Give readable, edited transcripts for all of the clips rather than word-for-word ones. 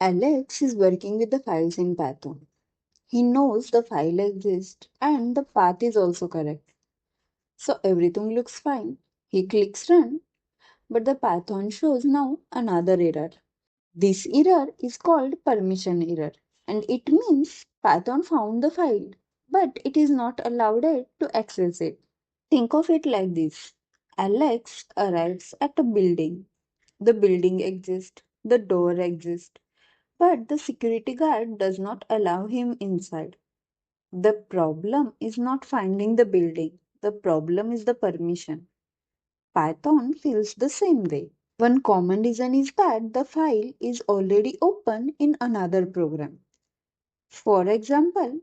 Alex is working with the files in Python. He knows the file exists and the path is also correct. So everything looks fine. He clicks run, but the Python shows now another error. This error is called permission error, and it means Python found the file, but it is not allowed it to access it. Think of it like this. Alex arrives at a building. The building exists, the door exists, but the security guard does not allow him inside. The problem is not finding the building. The problem is the permission. Python feels the same way. One common reason is that the file is already open in another program. For example,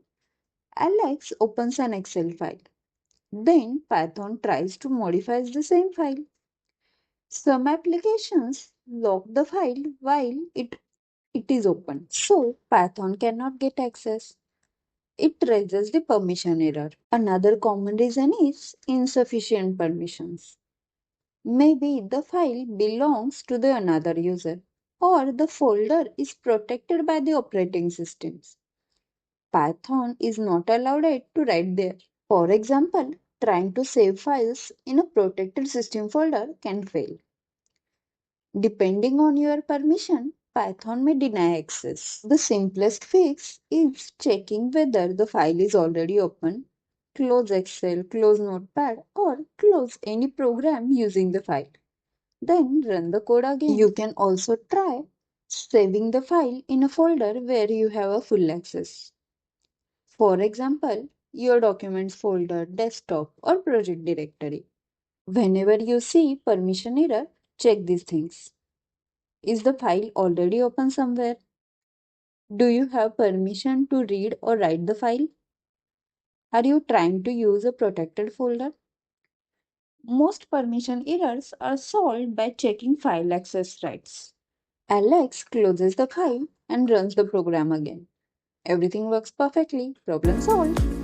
Alex opens an Excel file. Then Python tries to modify the same file. Some applications lock the file while it is open. So Python cannot get access. It raises the permission error. Another common reason is insufficient permissions. Maybe the file belongs to the another user or the folder is protected by the operating systems. Python is not allowed it to write there. For example, trying to save files in a protected system folder can fail. Depending on your permission, Python may deny access. The simplest fix is checking whether the file is already open. Close Excel, close Notepad, or close any program using the file. Then run the code again. You can also try saving the file in a folder where you have a full access. For example, your documents folder, desktop, or project directory. Whenever you see permission error, check these things. Is the file already open somewhere? Do you have permission to read or write the file? Are you trying to use a protected folder? Most permission errors are solved by checking file access rights. Alex closes the file and runs the program again. Everything works perfectly. Problem solved.